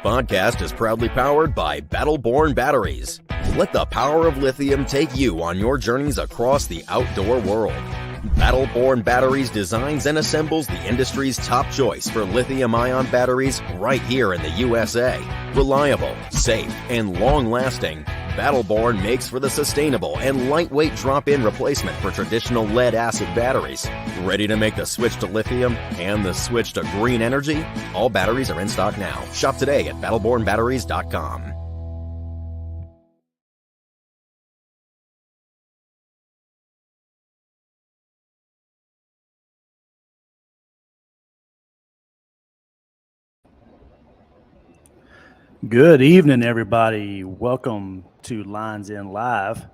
Podcast is proudly powered by Battle-Born Batteries. Let the power of lithium take you on your journeys across the outdoor world. Battle-Born Batteries designs and assembles the industry's top choice for lithium-ion batteries right here in the USA. Reliable, safe, and long-lasting, Battle-Born makes for the sustainable and lightweight drop-in replacement for traditional lead-acid batteries. Ready to make the switch to lithium and the switch to green energy? All batteries are in stock now. Shop today at battlebornbatteries.com. Good evening, everybody. Welcome to Lines In Live.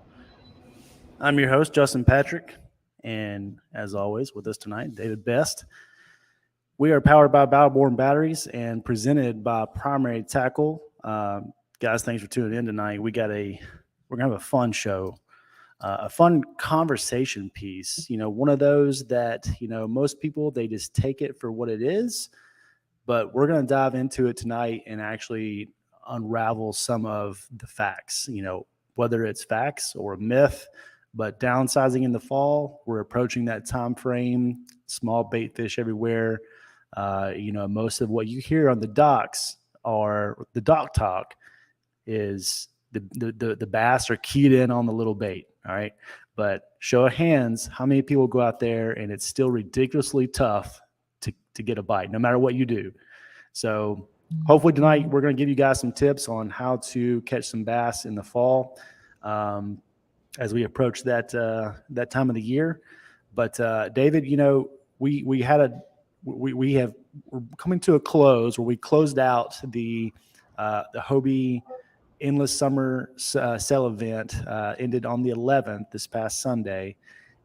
I'm your host, Justin Patrick, and as always, with us tonight, David Best. We are powered by Battle-Born Batteries and presented by Primary Tackle. Guys, thanks for tuning in tonight. We're gonna have a fun show, a fun conversation piece. You know, one of those that most people they just take it for what it is. But we're going to dive into it tonight and actually unravel some of the facts, whether it's facts or a myth. But downsizing in the fall, we're approaching that time frame, small bait fish everywhere. Most of what you hear on the docks or the dock talk is the bass are keyed in on the little bait. All right. But show of hands, how many people go out there and it's still ridiculously tough to get a bite, no matter what you do. So hopefully tonight we're going to give you guys some tips on how to catch some bass in the fall as we approach that time of the year. But David, we're coming to a close where we closed out the Hobie Endless Summer Sale event, ended on the 11th this past Sunday.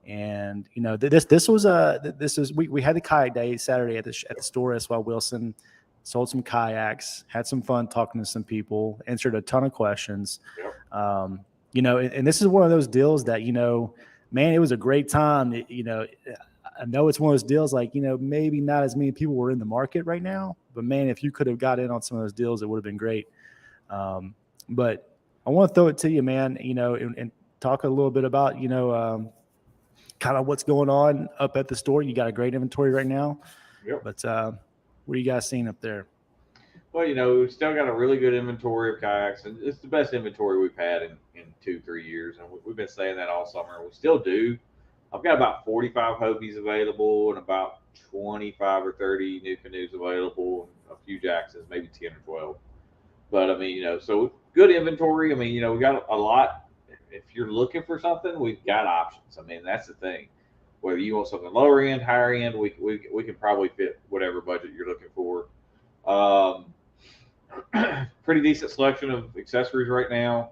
And we had the kayak day Saturday at the store S.Y. Wilson, sold some kayaks, had some fun talking to some people, answered a ton of questions. Yep. And this is one of those deals that man, it was a great time. I know it's one of those deals like maybe not as many people were in the market right now, but man, if you could have got in on some of those deals, it would have been great. But I want to throw it to you, man. And talk a little bit about kind of what's going on up at the store. You got a great inventory right now. Yep. But what are you guys seeing up there? Well, we've still got a really good inventory of kayaks, and it's the best inventory we've had in 2-3 years. And we've been saying that all summer. We still do. I've got about 45 Hobies available and about 25 or 30 new canoes available, and a few Jacksons, maybe 10 or 12. But, so good inventory. We got a lot. If you're looking for something, we've got options. That's the thing. Whether you want something lower end, higher end, we can probably fit whatever budget you're looking for. Pretty decent selection of accessories right now.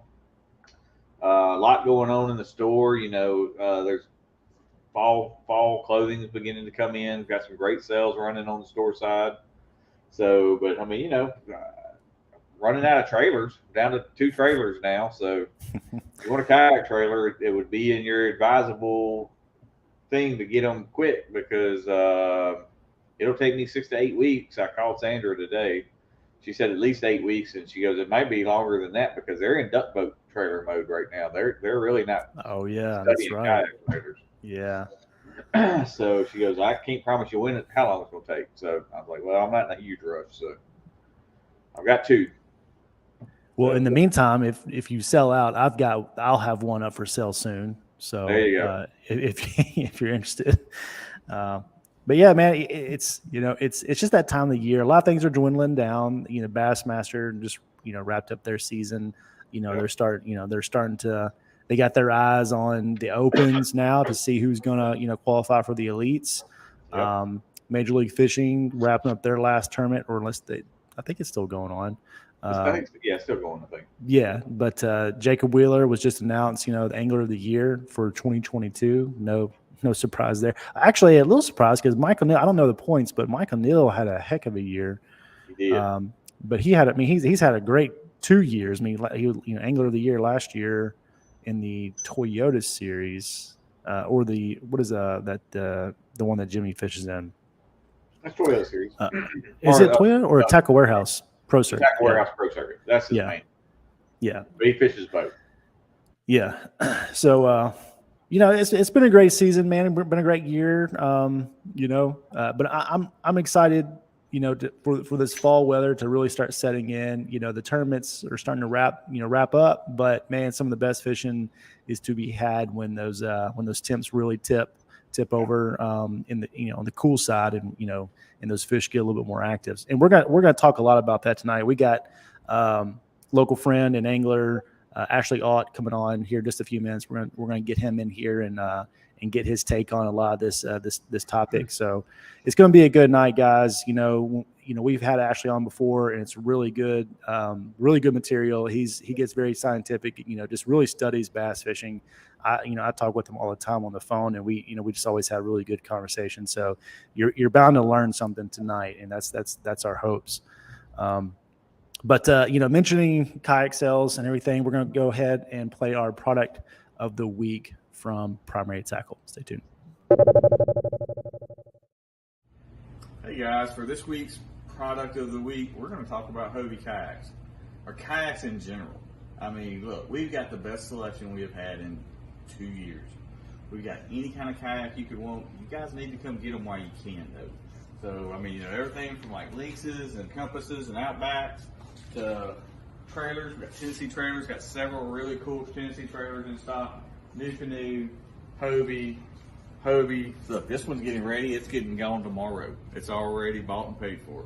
A lot going on in the store. There's fall clothing is beginning to come in. We've got some great sales running on the store side. So, but running out of trailers, down to 2 trailers now. So if you want a kayak trailer, it would be in your advisable thing to get them quick because it'll take me 6 to 8 weeks. I called Sandra today. She said at least 8 weeks, and she goes, it might be longer than that because they're in duck boat trailer mode right now. They're really not. Oh yeah, that's right. Kayak trailers. Yeah. So she goes, I can't promise you when how long it's going to take. So I was like, well, I'm not in a huge rush. So I've got 2. Well, in the meantime, if you sell out, I'll have one up for sale soon. So there you go. If you're interested, but yeah, man, it's it's just that time of the year. A lot of things are dwindling down. Bassmaster just wrapped up their season. Yep. They're starting to. They got their eyes on the opens now to see who's gonna qualify for the elites. Yep. Major League Fishing wrapping up their last tournament, or unless I think it's still going on. Still going, I think. Yeah, but Jacob Wheeler was just announced, the Angler of the Year for 2022. No surprise there. Actually, a little surprised because Michael Neal, I don't know the points, but Michael Neal had a heck of a year. He did. But he's had a great 2 years. I mean, he was Angler of the Year last year in the Toyota Series, or the one that Jimmy fishes in. That's Toyota Series. Is it Toyota or Tackle Warehouse Pro Circuit? Tackle Warehouse Pro Circuit. That's his main. Yeah. But he fishes both. Yeah. So, it's been a great season, man. It's been a great year. But I'm excited, for this fall weather to really start setting in. The tournaments are starting to wrap up, but man, some of the best fishing is to be had when those temps really tip over in the on the cool side, and and those fish get a little bit more active. And we're gonna talk a lot about that tonight. We got local friend and angler Ashley Ault coming on here in just a few minutes. We're gonna get him in here and get his take on a lot of this topic. So it's gonna be a good night, guys. We've had Ashley on before, and it's really good material. He gets very scientific. Just really studies bass fishing. I talk with him all the time on the phone, and we just always have really good conversations. So you're bound to learn something tonight, and that's our hopes. But mentioning kayak sales and everything, we're going to go ahead and play our product of the week from Primary Tackle. Stay tuned. Hey guys, for this week's product of the week, we're going to talk about Hobie kayaks, or kayaks in general. I mean, look, we've got the best selection we have had in 2 years. We've got any kind of kayak you could want. You guys need to come get them while you can, though. So, I mean, everything from like Lynxes and Compasses and Outbacks to trailers. We've got Tennessee trailers, got several really cool Tennessee trailers in stock. New Canoe, Hobie. Look, this one's getting ready. It's getting gone tomorrow. It's already bought and paid for.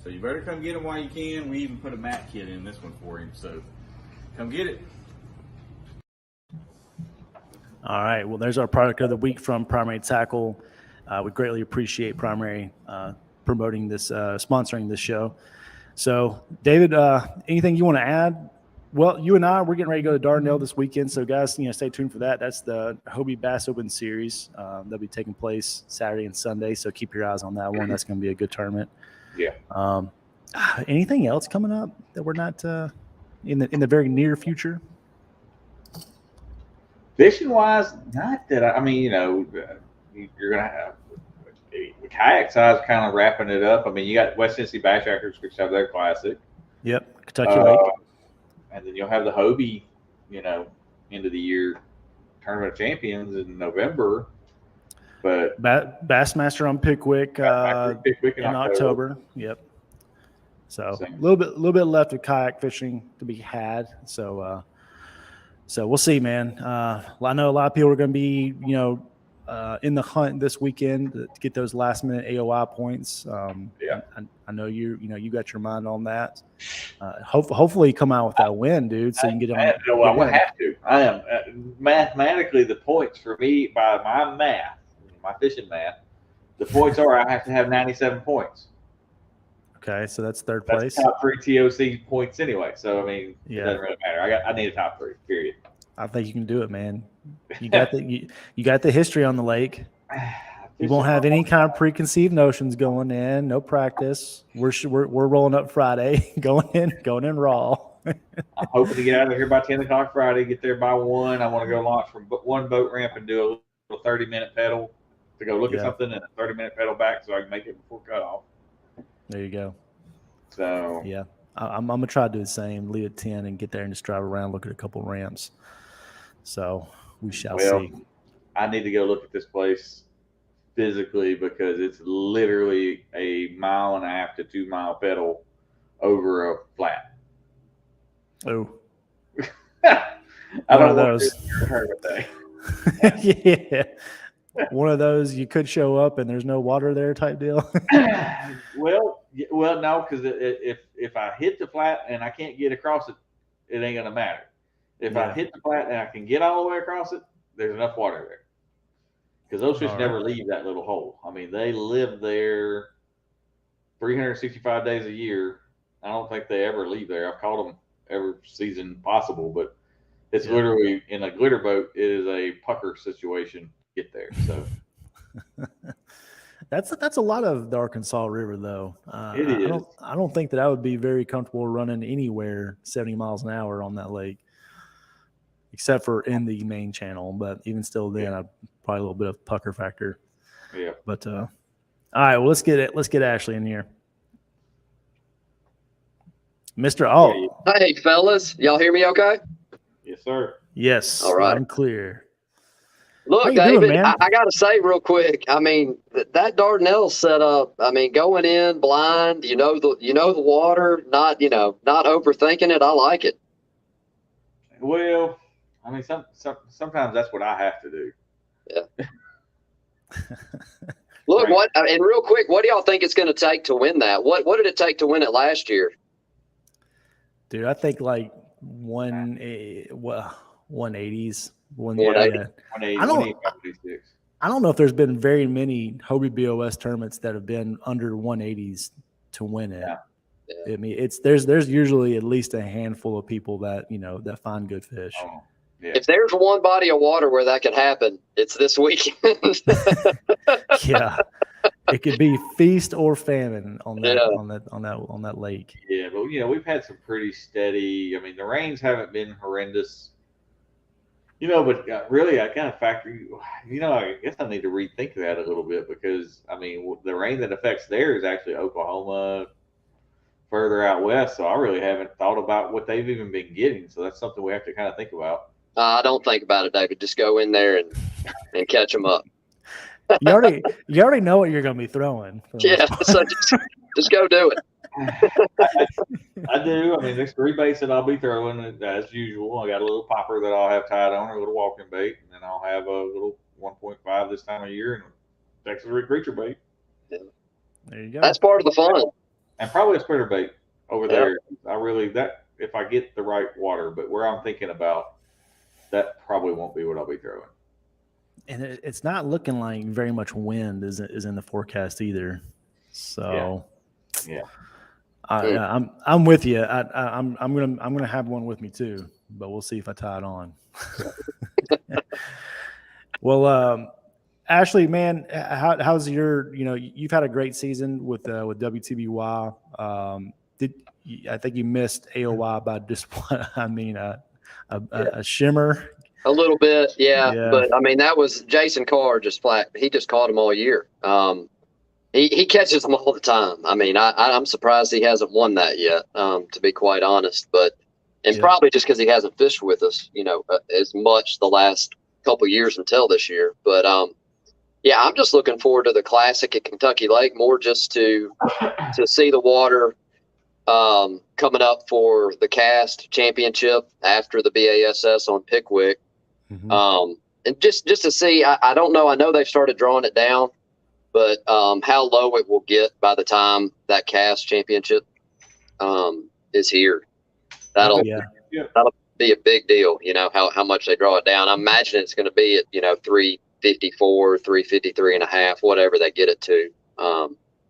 So you better come get them while you can. We even put a mat kit in this one for him. So come get it. All right. Well, there's our product of the week from Primary Tackle. We greatly appreciate Primary promoting this, sponsoring this show. So, David, anything you want to add? Well, you and I, we're getting ready to go to Dardanelle this weekend. So, guys, stay tuned for that. That's the Hobie Bass Open Series. That'll be taking place Saturday and Sunday. So keep your eyes on that one. That's going to be a good tournament. Yeah. Anything else coming up that we're not in the very near future? Fishing wise, not that I mean, you're gonna have the kayak size kind of wrapping it up. I mean, you got West Tennessee Backtrackers, which have their classic. Yep, Kentucky Lake. And then you'll have the Hobie, end of the year Tournament of Champions in November. But Bassmaster on Pickwick, Pickwick in October. Yep. So a little bit left of kayak fishing to be had. So we'll see, man. I know a lot of people are going to be, in the hunt this weekend to get those last minute AOI points. Yeah. I know you got your mind on that. Hopefully you come out with that win, dude, so you can get on. I'm going to have to. I am mathematically the points for me by my math, my fishing math. The points are I have to have 97 points. Okay, so that's third place. That's top 3 TOC points anyway. So I mean, It doesn't really matter. I need a top 3. Period. I think you can do it, man. You got you got the history on the lake. You won't have any kind of preconceived notions going in. No practice. We're rolling up Friday, going in raw. I'm hoping to get out of here by 10 o'clock Friday. Get there by 1. I want to go launch from one boat ramp and do a little 30-minute pedal to go look at something, and a 30-minute pedal back so I can make it before cutoff. There you go. So yeah, I'm gonna try to do the same. Leave at 10 and get there and just drive around, look at a couple ramps. So we shall see. I need to go look at this place physically because it's literally a 1.5 to 2 mile pedal over a flat. Oh, I one don't of want those. to hurt a thing. Yeah, one of those you could show up and there's no water there type deal. Well, no, because if I hit the flat and I can't get across it, it ain't gonna matter. If I Yeah. hit the flat and I can get all the way across it, there's enough water there. Because those fish All never right. leave that little hole. I mean, they live there 365 days a year. I don't think they ever leave there. I've caught them every season possible, but it's Yeah. literally in a glitter boat. It is a pucker situation to get there. So That's a lot of the Arkansas River, though. It is. I don't think that I would be very comfortable running anywhere 70 miles an hour on that lake, except for in the main channel. But even still, then I'd probably a little bit of pucker factor. yeah, But all right, well, let's get Ashley in here, Mr. Ault. Hey, fellas. Y'all hear me okay? yes, sir. Yes, All right. I'm clear. Look, How you David, doing, man? I got to say real quick, I mean, that Dardanelle setup, I mean, going in blind, the water, not overthinking it. I like it. Well, I mean, sometimes that's what I have to do. Look, Right. and real quick, what do y'all think it's going to take to win that? What did it take to win it last year? Dude, I think like 180s. 180. 186. I don't know if there's been very many Hobie BOS tournaments that have been under 180s to win it. Yeah. I mean, there's usually at least a handful of people that that find good fish. Oh, yeah. If there's one body of water where that could happen, it's this weekend. Yeah, it could be feast or famine on that Yeah. on that lake. Yeah, but we've had some pretty steady. I mean, the rains haven't been horrendous. But really, I kind of factor. I guess I need to rethink that a little bit because I mean, the rain that affects there is actually Oklahoma, further out west. So I really haven't thought about what they've even been getting. So that's something we have to kind of think about. Don't think about it, David. Just go in there and catch them up. You already know what you're going to be throwing. for the Yeah, most part. so just go do it. I do. I mean, there's 3 baits that I'll be throwing as usual. I got a little popper that I'll have tied on, a little walking bait, and then I'll have a little 1.5 this time of year and a Texas Rig Creature bait, There you go. That's part of the fun. and probably a splitter bait over there. If I get the right water, but where I'm thinking about, that probably won't be what I'll be throwing. And it's not looking like very much wind is in the forecast either. So Yeah. I'm with you. I'm gonna have one with me too, but we'll see if I tie it on. Well, Ashley, man, how's your? You've had a great season with WTBY. I think you missed AOY by just a shimmer. A little bit, yeah. Yeah. But I mean, that was Jason Carr just flat. He just caught them all year. He catches them all the time. I mean, I'm surprised he hasn't won that yet, to be quite honest. But probably just because he hasn't fished with us, as much the last couple years until this year. But yeah, I'm just looking forward to the Classic at Kentucky Lake more just to see the water coming up for the Cast Championship after the BASS on Pickwick. Mm-hmm. And just to see, I don't know. I know they've started drawing it down, but how low it will get by the time that Cast Championship is here. That'll be a big deal. How much they draw it down. I imagine it's going to be at 354, 353.5, whatever they get it to.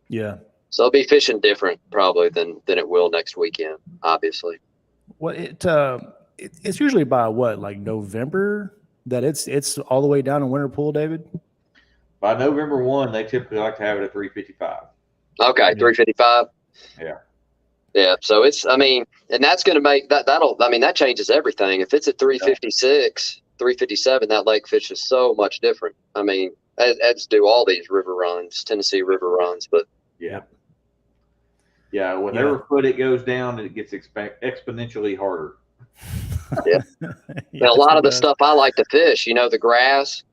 Yeah. So it'll be fishing different probably than it will next weekend, obviously. Well, it's usually by what, like November, that it's all the way down in Winter Pool, David? By November 1, they typically like to have it at 355. Okay, Yeah. 355. Yeah. Yeah. So and that's going to make that changes everything. If it's at 356, 357, that lake fish is so much different. I mean, as do all these river runs, Tennessee river runs, but Yeah. Yeah. Whatever foot it goes down, it gets exponentially harder. Yeah. a lot of the stuff I like to fish, the grass,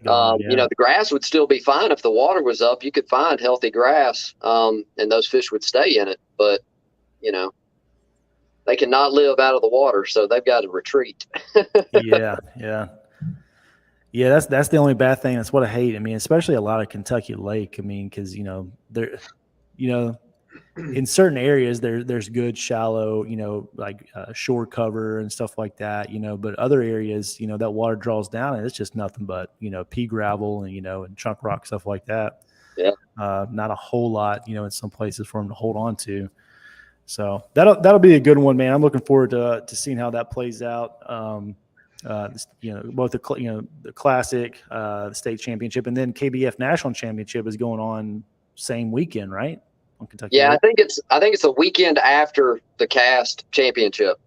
gone, You know, the grass would still be fine if the water was up. You could find healthy grass, and those fish would stay in it. But, you know, they cannot live out of the water, so they've got to retreat. Yeah. That's the only bad thing. That's what I hate. I mean, especially a lot of Kentucky Lake. I mean, because in certain areas there's good shallow, like shore cover and stuff like that. But other areas, that water draws down and it's just nothing but pea gravel and and chunk rock, stuff like that. Yeah. Not a whole lot, in some places for them to hold on to. So that'll be a good one, man. I'm looking forward to seeing how that plays out. Both the classic, the state championship, and then KBF national championship is going on same weekend, right? On Kentucky. Yeah, Lake? I think it's a weekend after the cast championship.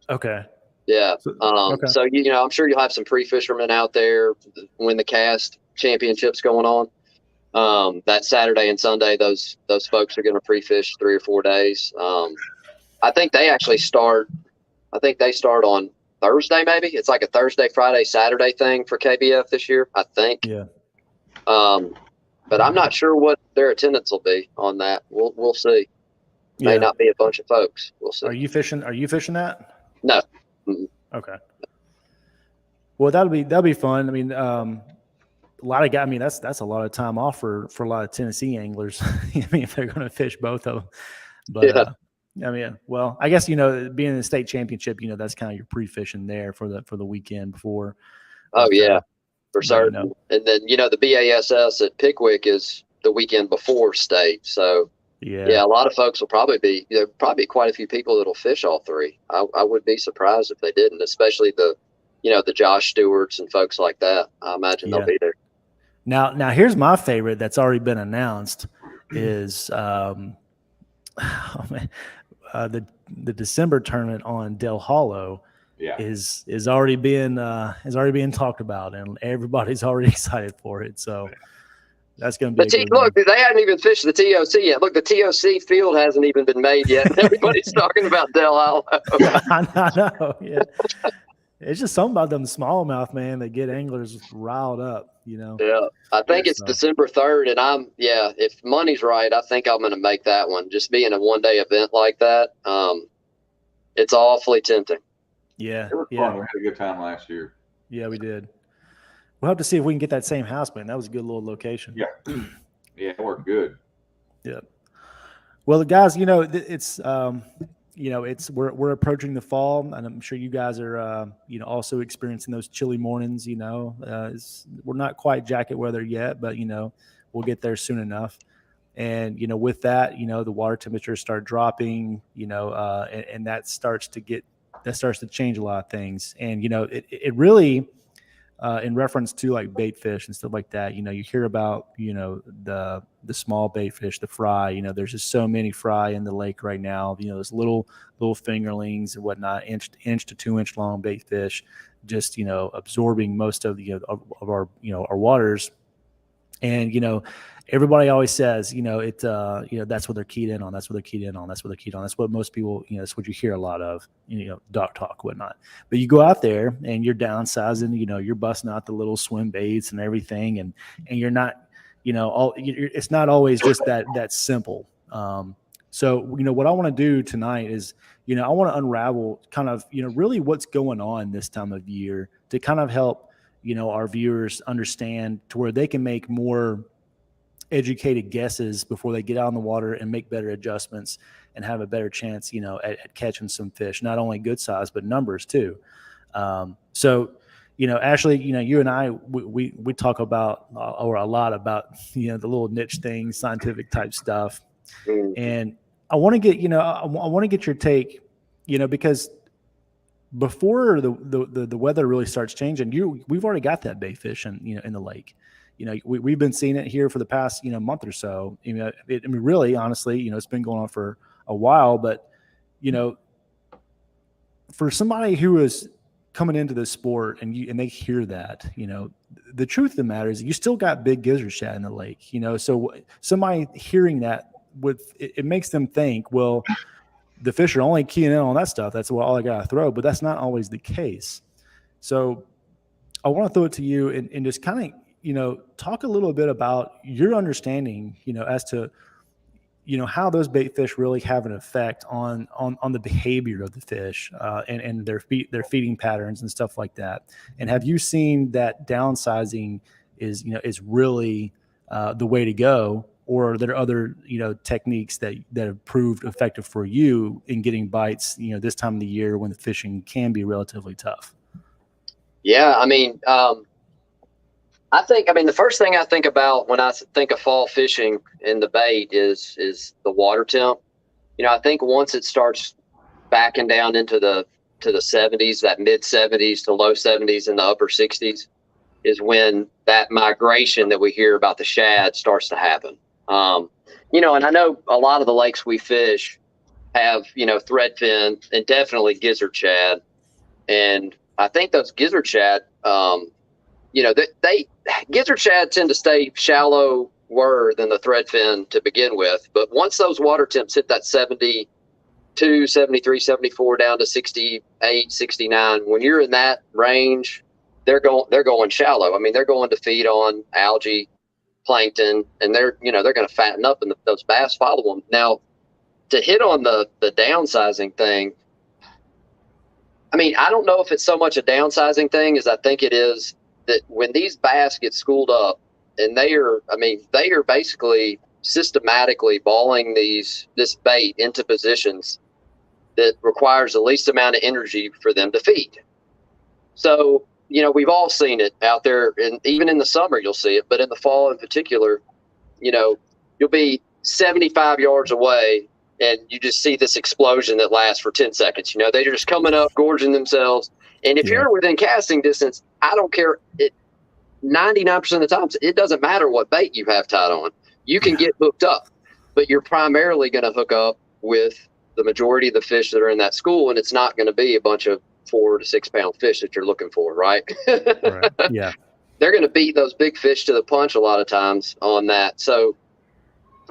Okay. Yeah. Okay. So I'm sure you'll have some pre-fishermen out there when the cast championship's going on. That Saturday and Sunday, those folks are going to pre-fish 3 or 4 days. I think they actually start. I think they start on Thursday, maybe. It's like a Thursday, Friday, Saturday thing for KBF this year, I think. Yeah. But I'm not sure what their attendance will be on that. We'll see. May not be a bunch of folks. We'll see. Are you fishing that? No. Mm-mm. Okay. Well, that'll be fun. I mean, a lot of guys. I mean, that's a lot of time off for a lot of Tennessee anglers. I mean, if they're going to fish both of them. But yeah. I mean, well, I guess being in the state championship, that's kind of your pre-fishing there for the weekend before. Oh but, yeah, for certain. And then the BASS at Pickwick is the weekend before state, so yeah, a lot of folks will probably be quite a few people that'll fish all three. I would be surprised if they didn't, especially the Josh Stewarts and folks like that. I imagine they'll be there. Now here's my favorite that's already been announced is the December tournament on Del Hollow. Yeah. is already being talked about, and everybody's already excited for it. So that's going to be look, they hadn't even fished the TOC yet. Look, the TOC field hasn't even been made yet. Everybody's talking about Del Hollow. I know. Yeah. It's just something about them smallmouth, man, that get anglers riled up, Yeah. I think it's December 3rd, and if money's right, I think I'm going to make that one. Just being a one-day event like that, it's awfully tempting. Yeah. It was fun. We had a good time last year. Yeah, we did. We'll have to see if we can get that same house, man. That was a good little location. Yeah. Yeah, it worked good. Yeah. Well, the guys, it's we're approaching the fall, and I'm sure you guys are also experiencing those chilly mornings. We're not quite jacket weather yet, but we'll get there soon enough. And with that, the water temperatures start dropping, and that starts to change a lot of things. And it really, in reference to like bait fish and stuff like that, you hear about the small bait fish, the fry. There's just so many fry in the lake right now. Those little fingerlings and whatnot, inch to 2 inch long bait fish, just absorbing most of of our our waters. And everybody always says that's what they're keyed in on. That's what they're keyed in on. That's what they're keyed on. That's what most people that's what you hear a lot of dock talk, whatnot. But you go out there and you're downsizing. You're busting out the little swim baits and everything, and you're not it's not always just that simple. So what I want to do tonight is I want to unravel kind of really what's going on this time of year to kind of help our viewers understand to where they can make more educated guesses before they get out on the water and make better adjustments and have a better chance at catching some fish, not only good size but numbers too. So Ashley, you and I, we talk about or a lot about the little niche things, scientific type stuff, and I want to get I want to get your take, because before the weather really starts changing, we've already got that bait fish in the lake. We've been seeing it here for the past month or so. Really, honestly, it's been going on for a while. But for somebody who is coming into this sport and they hear that, the truth of the matter is you still got big gizzard shad in the lake. So somebody hearing that it makes them think, well, the fish are only keying in on that stuff. That's all I got to throw. But that's not always the case. So I want to throw it to you and just kind of, talk a little bit about your understanding, as to, how those bait fish really have an effect on the behavior of the fish, and their feeding patterns and stuff like that. And have you seen that downsizing is really the way to go, or are there other, techniques that have proved effective for you in getting bites, this time of the year when the fishing can be relatively tough? Yeah, I mean, the first thing I think about when I think of fall fishing in the bait is the water temp. I think once it starts backing down into the 70s, that mid 70s to low 70s and the upper 60s, is when that migration that we hear about the shad starts to happen. And I know a lot of the lakes we fish have, threadfin and definitely gizzard shad. And I think those gizzard shad, gizzard shad tend to stay shallower than the threadfin to begin with. But once those water temps hit that 72, 73, 74 down to 68, 69, when you're in that range, they're going shallow. I mean, they're going to feed on algae, plankton, and they're going to fatten up, and those bass follow them. Now, to hit on the downsizing thing, I mean, I don't know if it's so much a downsizing thing as I think it is that when these bass get schooled up, and they are basically systematically balling this bait into positions that requires the least amount of energy for them to feed. So, we've all seen it out there, and even in the summer you'll see it, but in the fall in particular, you'll be 75 yards away and you just see this explosion that lasts for 10 seconds. They're just coming up, gorging themselves. And if you're within casting distance, I don't care. 99% of the times, it doesn't matter what bait you have tied on. You can get hooked up, but you're primarily going to hook up with the majority of the fish that are in that school, and it's not going to be a bunch of 4 to 6 pound fish that you're looking for, right? Right. Yeah. They're going to beat those big fish to the punch a lot of times on that. So,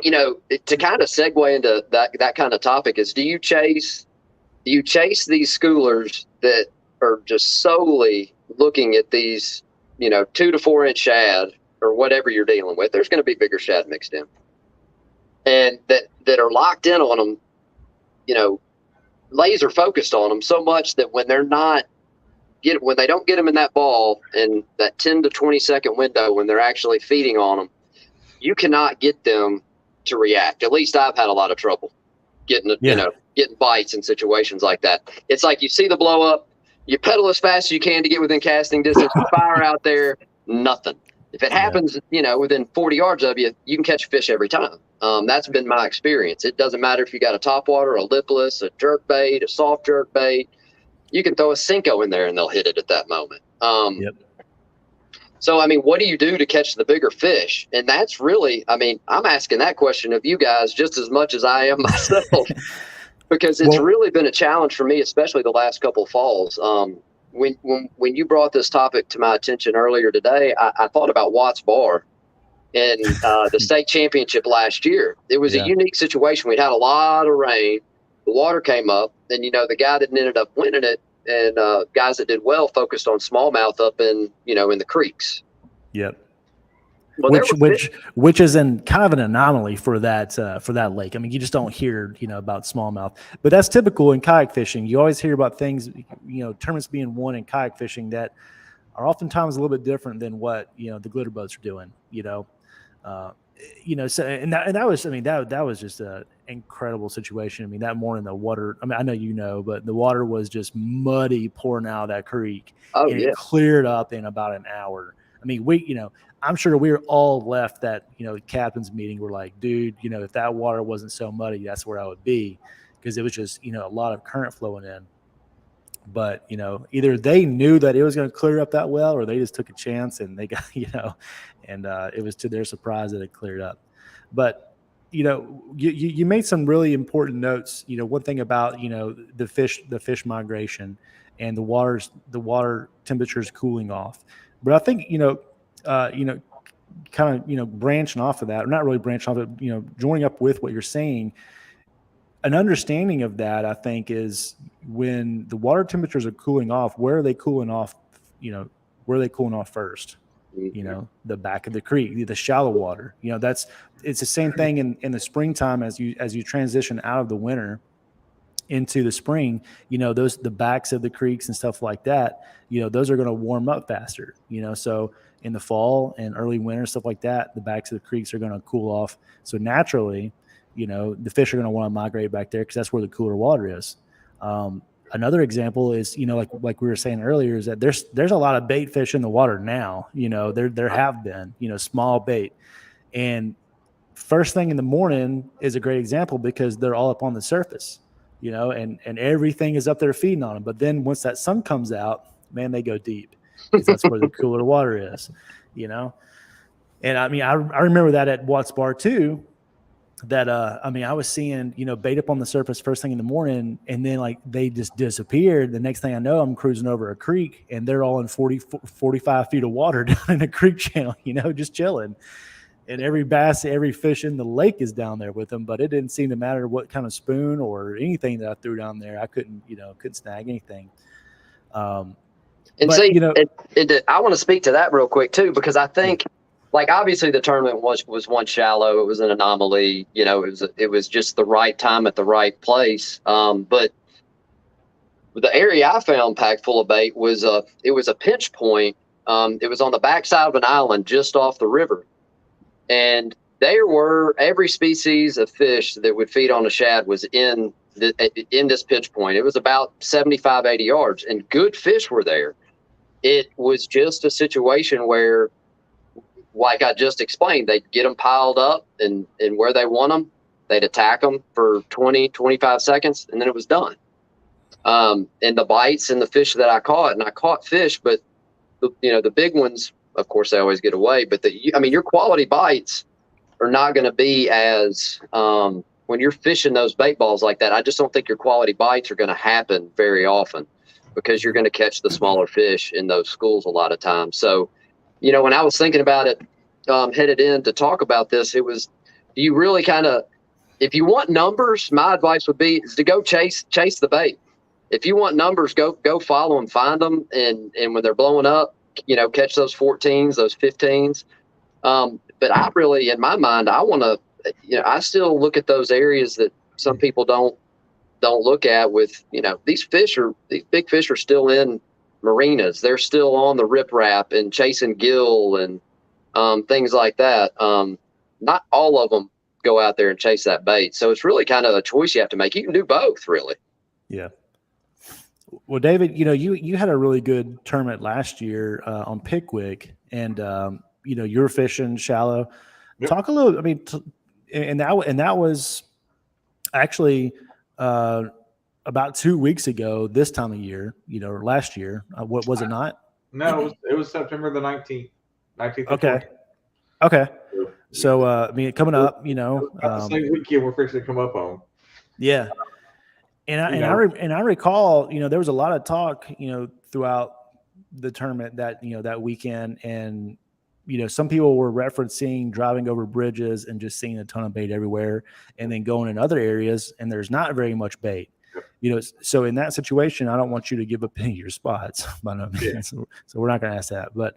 to kind of segue into that kind of topic is, do you chase these schoolers that are just solely looking at these, 2 to 4 inch shad or whatever you're dealing with? There's going to be bigger shad mixed in, and that are locked in on them, laser focused on them so much that when they don't get them in that ball in that 10 to 20 second window when they're actually feeding on them, you cannot get them to react. At least I've had a lot of trouble getting bites in situations like that. It's like you see the blow up, you pedal as fast as you can to get within casting distance, fire out there, nothing. If it happens, within 40 yards of you, you can catch a fish every time. That's been my experience. It doesn't matter if you got a topwater, a lipless, a jerk bait, a soft jerk bait. You can throw a Cinco in there and they'll hit it at that moment. So, I mean, what do you do to catch the bigger fish? And that's really, I'm asking that question of you guys just as much as I am myself, because it's really been a challenge for me, especially the last couple of falls. When you brought this topic to my attention earlier today, I thought about Watts Bar in the state championship last year. It was a unique situation. We'd had a lot of rain. The water came up, and the guy that ended up winning it, and guys that did well focused on smallmouth up in the creeks. Yep. Well, which is kind of an anomaly for that lake. I mean, you just don't hear about smallmouth, but that's typical in kayak fishing. You always hear about things, tournaments being won in kayak fishing that are oftentimes a little bit different than what the glitter boats are doing. So and that was just an incredible situation. I mean, that morning the water. I mean, I know but the water was just muddy pouring out of that creek. It cleared up in about an hour. I mean, I'm sure we were all left that, captain's meeting. We're like, dude, if that water wasn't so muddy, that's where I would be, because it was just, a lot of current flowing in. But, either they knew that it was going to clear up that well, or they just took a chance and they got, and it was to their surprise that it cleared up. But, you made some really important notes. One thing about, the fish migration and the water temperatures cooling off. But I think, kind of, branching off of that, or not really branching off of it, joining up with what you're saying, an understanding of that, I think, is when the water temperatures are cooling off, where are they cooling off? Where are they cooling off first? you know, the back of the creek, the shallow water. You know, it's the same thing in the springtime as you transition out of the winter into the spring. You know, the backs of the creeks and stuff like that, you know, those are going to warm up faster, you know. So in the fall and early winter, stuff like that, the backs of the creeks are going to cool off. So naturally, you know, the fish are going to want to migrate back there because that's where the cooler water is. Another example is, you know, like we were saying earlier, is that there's a lot of bait fish in the water now. You know, there have been, you know, small bait, and first thing in the morning is a great example because they're all up on the surface, you know, and everything is up there feeding on them. But then once that sun comes out, man, they go deep because that's where the cooler water is, you know. And I mean, I remember that at Watts Bar too. That I mean, I was seeing, you know, bait up on the surface first thing in the morning, and then like they just disappeared. The next thing I know, I'm cruising over a creek and they're all in 45 feet of water down in a creek channel, you know, just chilling. And every bass, every fish in the lake is down there with them, but it didn't seem to matter what kind of spoon or anything that I threw down there. I couldn't snag anything. And but, see, you know, I want to speak to that real quick too, because I think, like, obviously the tournament was one shallow. It was an anomaly. You know, it was just the right time at the right place. But the area I found packed full of bait was a pinch point. It was on the backside of an island just off the river, and there were every species of fish that would feed on a shad was in this pinch point. It was about 75, 80 yards, and good fish were there. It was just a situation where, like I just explained, they'd get them piled up and where they want them, they'd attack them for 20, 25 seconds, and then it was done. And the bites and the fish that I caught fish, but the big ones, of course, they always get away. But your quality bites are not going to be as when you're fishing those bait balls like that. I just don't think your quality bites are going to happen very often because you're going to catch the smaller fish in those schools a lot of times. So, you know, when I was thinking about it, headed in to talk about this, it was, do you really if you want numbers, my advice would be is to go chase the bait. If you want numbers, go follow them, find them. And when they're blowing up, you know, catch those 14s, those 15s. But I really, in my mind, I want to, you know, I still look at those areas that some people don't look at with, you know, these big fish are still in marinas. They're still on the riprap and chasing gill and things like that. Not all of them go out there and chase that bait. So it's really kind of a choice you have to make. You can do both, really. Yeah. Well, David, you know, you had a really good tournament last year on Pickwick, and you know, you're fishing shallow. Yep. Talk a little. I mean, and that was actually about 2 weeks ago. This time of year, you know, or last year. What was it not? No, it was September the 19th. 19th. Okay. Okay. So I mean, coming up, you know, the same weekend we're fixing to come up on. Yeah. And I recall, you know, there was a lot of talk, you know, throughout the tournament that, you know, that weekend, and, you know, some people were referencing driving over bridges and just seeing a ton of bait everywhere, and then going in other areas and there's not very much bait, you know. So in that situation, I don't want you to give up any of your spots by no means. Yeah. So we're not going to ask that, but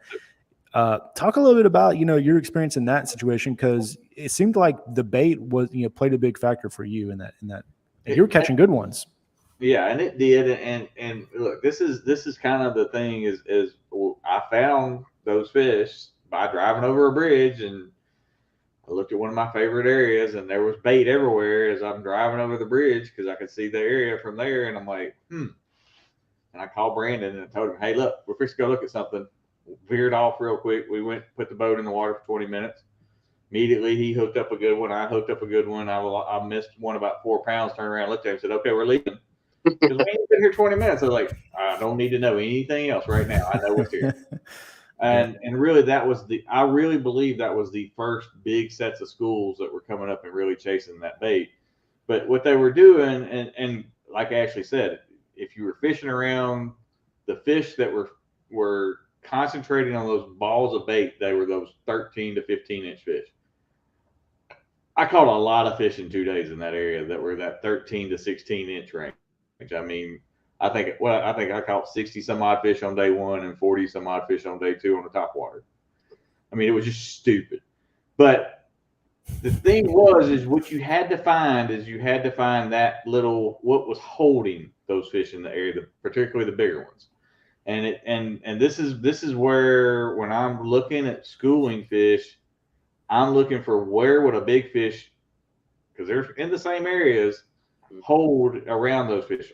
talk a little bit about, you know, your experience in that situation, because it seemed like the bait was, you know, played a big factor for you in that. And you were catching good ones. Yeah, and it did. And look, this is kind of the thing is I found those fish by driving over a bridge, and I looked at one of my favorite areas, and there was bait everywhere as I'm driving over the bridge because I could see the area from there, and I'm like, And I called Brandon and told him, hey, look, we're fixing to go look at something. Veered off real quick. We went, put the boat in the water for 20 minutes. Immediately, he hooked up a good one. I hooked up a good one. I missed one about 4 pounds. Turned around, looked at him, and said, "Okay, we're leaving." Because we ain't been here 20 minutes. I was like, I don't need to know anything else right now. I know what's here. And really, I really believe that was the first big sets of schools that were coming up and really chasing that bait. But what they were doing, and like Ashley said, if you were fishing around the fish that were concentrating on those balls of bait, they were those 13 to 15-inch fish. I caught a lot of fish in 2 days in that area that were that 13 to 16-inch range. I mean, I think I caught 60 some odd fish on day one and 40 some odd fish on day two on the top water. I mean, it was just stupid. But the thing is what you had to find that little, what was holding those fish in the area, particularly the bigger ones. And this is where, when I'm looking at schooling fish, I'm looking for where would a big fish, because they're in the same areas, hold around those fish.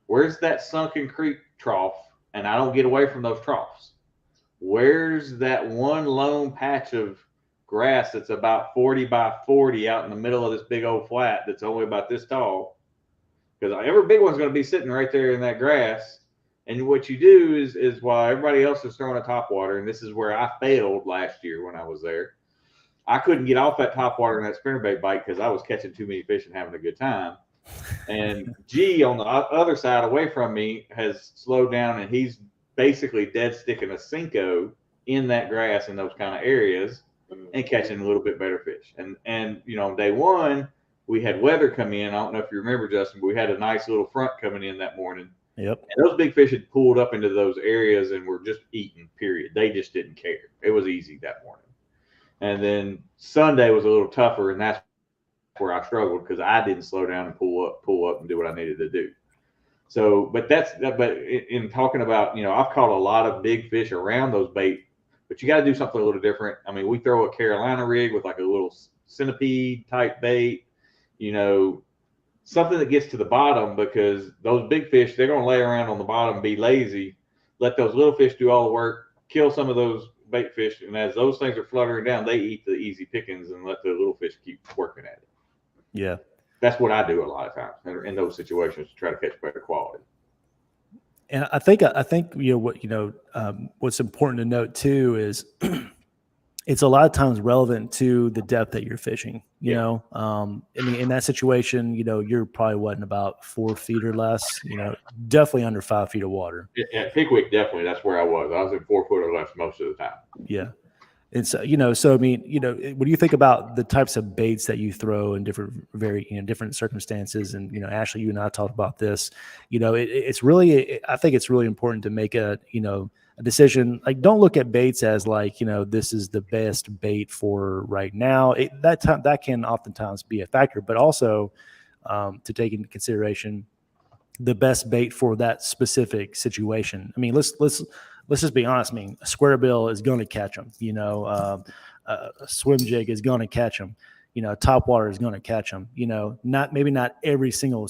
Where's that sunken creek trough? And I don't get away from those troughs. Where's that one lone patch of grass that's about 40 by 40 out in the middle of this big old flat that's only about this tall? Because every big one's going to be sitting right there in that grass. And what you do is while everybody else is throwing a topwater, and this is where I failed last year when I was there, I couldn't get off that topwater in that spinnerbait bite because I was catching too many fish and having a good time. And G on the other side away from me has slowed down, and he's basically dead sticking a Cinco in that grass in those kind of areas and catching a little bit better fish. And you know, day one, we had weather come in. I don't know if you remember, Justin, but we had a nice little front coming in that morning. Yep. And those big fish had pulled up into those areas and were just eating, period. They just didn't care. It was easy that morning. And then Sunday was a little tougher, and that's where I struggled because I didn't slow down and pull up and do what I needed to do. So, but in talking about, you know, I've caught a lot of big fish around those bait, but you got to do something a little different. I mean, we throw a Carolina rig with like a little centipede type bait, you know, something that gets to the bottom, because those big fish, they're going to lay around on the bottom, be lazy, let those little fish do all the work, kill some of those bait fish, and as those things are fluttering down, they eat the easy pickings and let the little fish keep working at it. Yeah. That's what I do a lot of times in those situations to try to catch better quality. And I think what's important to note too is it's a lot of times relevant to the depth that you're fishing. You know, I mean, in that situation, you know, you're probably about 4 feet or less. You know, definitely under 5 feet of water. At Pickwick, definitely, that's where I was. I was in 4 foot or less most of the time. Yeah. And so, you know, I mean, you know, what do you think about the types of baits that you throw in different circumstances? And, you know, Ashley, you and I talked about this. You know, it's really, I think it's really important to make a decision. Like, don't look at baits as like, you know, this is the best bait for right now. That can oftentimes be a factor, but also to take into consideration the best bait for that specific situation. I mean, let's just be honest. I mean, a square bill is going to catch them. You know, a swim jig is going to catch them. You know, top water is going to catch them. You know, maybe not every single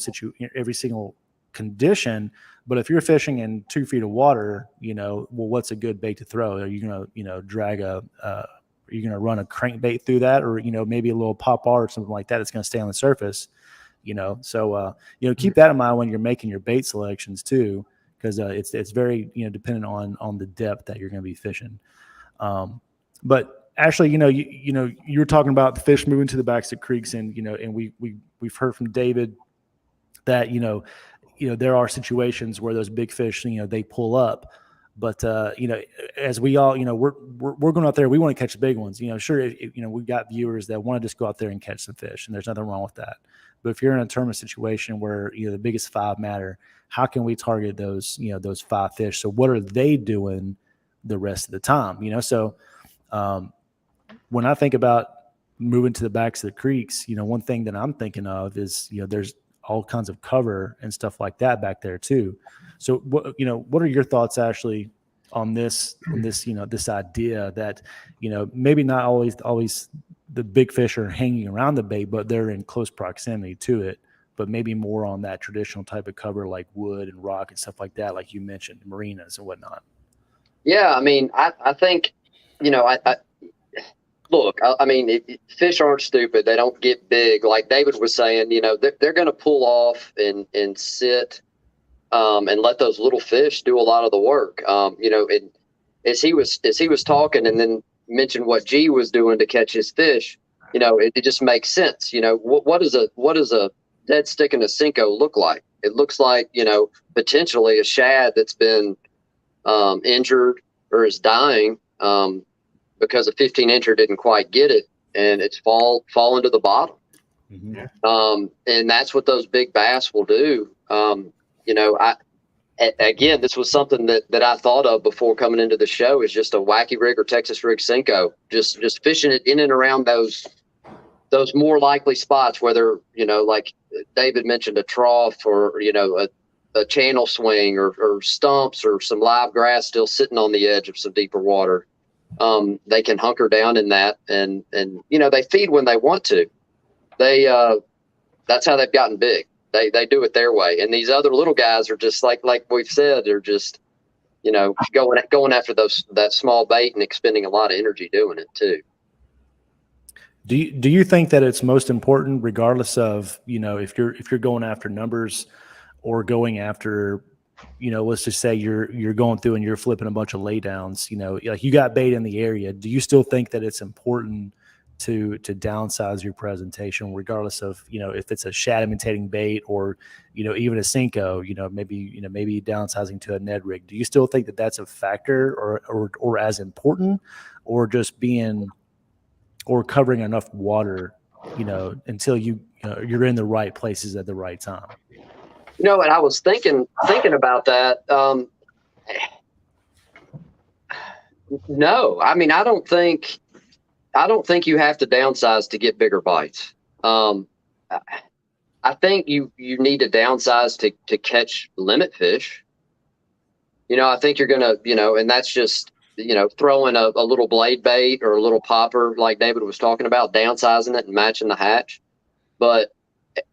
condition, but if you're fishing in 2 feet of water, you know, well, what's a good bait to throw? Are you going to, you know, are you going to run a crankbait through that, or, you know, maybe a little pop bar or something like that that's going to stay on the surface? You know, so you know, keep that in mind when you're making your bait selections too, because it's very, you know, dependent on the depth that you're going to be fishing. But Ashley, you know, you were talking about the fish moving to the backs of creeks, and, you know, and we've heard from David that, you know, there are situations where those big fish, you know, they pull up, but you know, as we all, you know, we're going out there, we want to catch the big ones. You know, sure, you know, we've got viewers that want to just go out there and catch some fish, and there's nothing wrong with that. But if you're in a tournament situation where, you know, the biggest 5 matter, how can we target those, you know, those 5 fish? So what are they doing the rest of the time? You know, so when I think about moving to the backs of the creeks, you know, one thing that I'm thinking of is, you know, there's all kinds of cover and stuff like that back there too. So what are your thoughts, Ashley, on this, you know, this idea that, you know, maybe not always the big fish are hanging around the bait, but they're in close proximity to it, but maybe more on that traditional type of cover like wood and rock and stuff like that, like you mentioned, marinas and whatnot. Yeah, I mean, I think, you know, look, I mean, fish aren't stupid. They don't get big. Like David was saying, you know, they're going to pull off and sit and let those little fish do a lot of the work. You know, and as he was talking and then mentioned what G was doing to catch his fish, you know, it just makes sense. You know, what does a dead stick in a Cinco look like? It looks like, you know, potentially a shad that's been injured or is dying because a 15-incher didn't quite get it, and it's fallen to the bottom. Mm-hmm. And that's what those big bass will do. You know, again, this was something that I thought of before coming into the show, is just a wacky rig or Texas rig Senko, just fishing it in and around those more likely spots, whether, like David mentioned, a trough or, a channel swing or stumps or some live grass still sitting on the edge of some deeper water. They can hunker down in that and they feed when they want to. That's how they've gotten big. They do it their way. And these other little guys are just like we've said, they're just, going after that small bait and expending a lot of energy doing it too. Do you think that it's most important, regardless of, if you're going after numbers or going after, let's just say you're going through and you're flipping a bunch of laydowns, like you got bait in the area. Do you still think that it's important to downsize your presentation, regardless of, if it's a shad imitating bait or, even a Senko, maybe downsizing to a Ned rig? Do you still think that that's a factor or as important, or just being or covering enough water, until you're in the right places at the right time? And I was thinking about that. No, I mean, I don't think you have to downsize to get bigger bites. I think you need to downsize to catch limit fish. I think you're gonna, and that's just, throwing a little blade bait or a little popper, like David was talking about, downsizing it and matching the hatch. But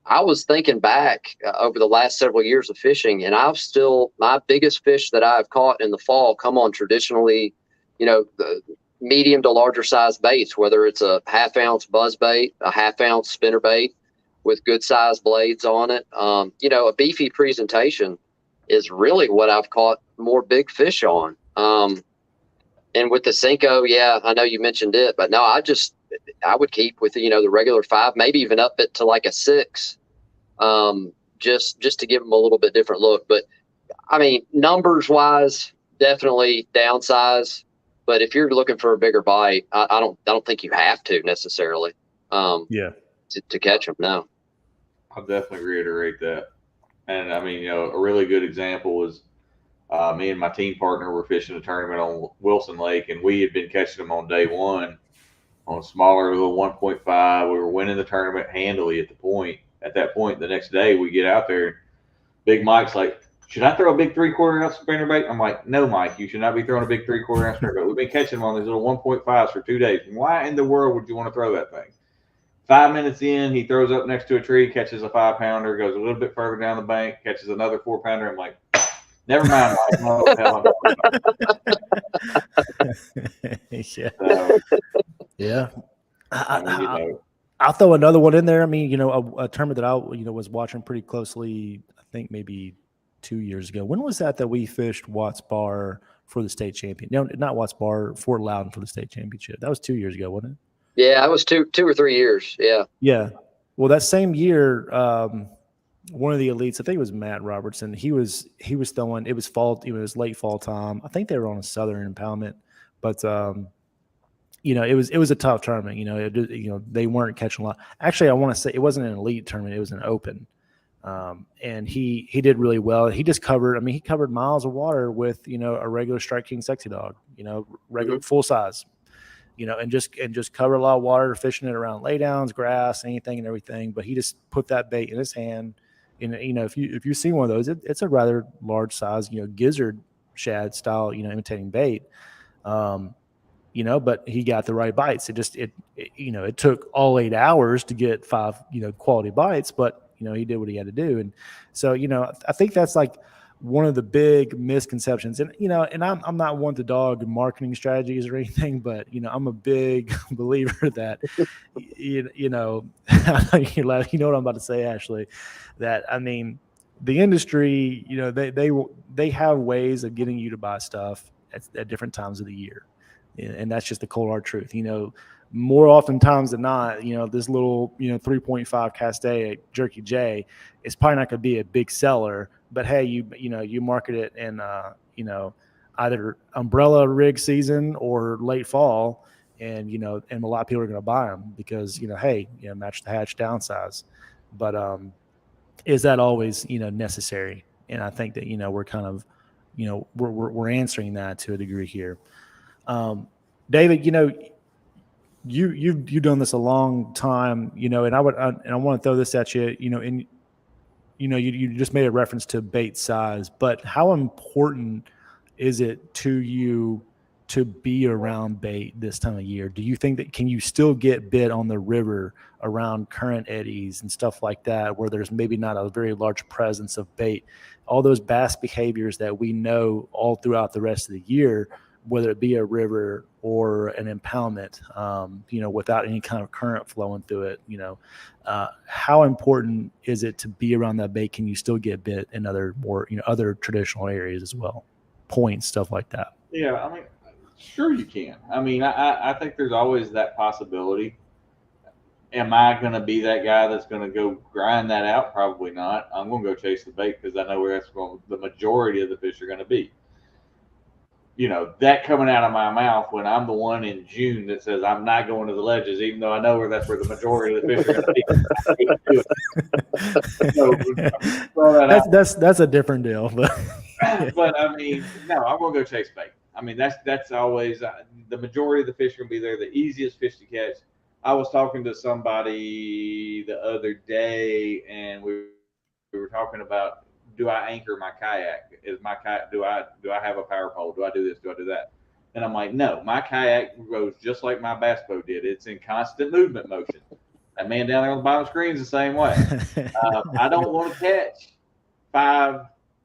I was thinking back over the last several years of fishing, and my biggest fish that I've caught in the fall come on traditionally, the medium to larger size baits, whether it's a 1/2 ounce buzz bait, a 1/2 ounce spinner bait with good size blades on it. A beefy presentation is really what I've caught more big fish on. And with the Senko, yeah, I know you mentioned it, but no, I would keep with, the regular 5, maybe even up it to like a 6, just to give them a little bit different look. But I mean, numbers wise, definitely downsize. But if you're looking for a bigger bite, I don't think you have to necessarily. To catch them. No, I'll definitely reiterate that. And I mean, a really good example is me and my team partner were fishing a tournament on Wilson Lake, and we had been catching them on day one on a smaller little 1.5. We were winning the tournament handily at that point. The next day we get out there, Big Mike's like, should I throw a big 3/4 ounce spinner bait? I'm like, no, Mike, you should not be throwing a big 3/4 ounce spinner bait. We've been catching them on these little 1.5s for 2 days. Why in the world would you want to throw that thing? 5 minutes in, he throws up next to a tree, catches a 5-pounder, goes a little bit further down the bank, catches another 4-pounder. I'm like, never mind, Mike. I don't know what the hell I'm talking about. Yeah. I'll throw another one in there. I mean, a tournament that I, was watching pretty closely, I think maybe 2 years ago. When was that we fished Watts Bar for the state champion? No, not Watts Bar, Fort Loudon for the state championship. That was 2 years ago, wasn't it? Yeah, it was 2 or 3 years. Yeah. Yeah. Well, that same year, one of the elites, I think it was Matt Robertson. He was throwing. It was fall. It was late fall time. I think they were on a Southern impoundment, but it was a tough tournament. They weren't catching a lot. Actually, I want to say it wasn't an elite tournament. It was an open, and he did really well. He just covered. I mean, he covered miles of water with a regular Strike King Sexy Dog. Regular full size. And just cover a lot of water, fishing it around laydowns, grass, anything and everything. But he just put that bait in his hand. And if you see one of those, it's a rather large size, gizzard shad style, imitating bait. But he got the right bites. It took all 8 hours to get 5, quality bites, but he did what he had to do. And so, I think that's like one of the big misconceptions. And, and I'm not one to dog marketing strategies or anything, but, I'm a big believer that, you know what I'm about to say, Ashley, that, I mean, the industry, they have ways of getting you to buy stuff at different times of the year. And that's just the cold hard truth. More oftentimes than not, this little, 3.5 Castaic Jerky J is probably not going to be a big seller, but hey, you market it in, either umbrella rig season or late fall, and a lot of people are going to buy them because, hey, match the hatch, downsize. But is that always, necessary? And I think that, we're kind of, we're answering that to a degree here. David, you've done this a long time, and I want to throw this at you, and you just made a reference to bait size, but how important is it to you to be around bait this time of year? Do you think that can you still get bit on the river around current eddies and stuff like that, where there's maybe not a very large presence of bait? All those bass behaviors that we know all throughout the rest of the year, whether it be a river or an impoundment, without any kind of current flowing through it, how important is it to be around that bait? Can you still get bit in other other traditional areas as well? Points, stuff like that. Yeah, I mean, sure you can. I mean, I think there's always that possibility. Am I going to be that guy that's going to go grind that out? Probably not. I'm going to go chase the bait because I know where the majority of the fish are going to be. That coming out of my mouth when I'm the one in June that says I'm not going to the ledges, even though I know that's where the majority of the fish are going to be. That's a different deal. But, but I mean, no, I'm going to go chase bait. I mean, that's always the majority of the fish are going to be there. The easiest fish to catch. I was talking to somebody the other day, and we were talking about, do I anchor my kayak? Is my kayak, do I have a power pole? Do I do this? Do I do that? And I'm like, no, my kayak goes just like my bass boat did. It's in constant movement motion. That man down there on the bottom screen is the same way. I don't want to catch 5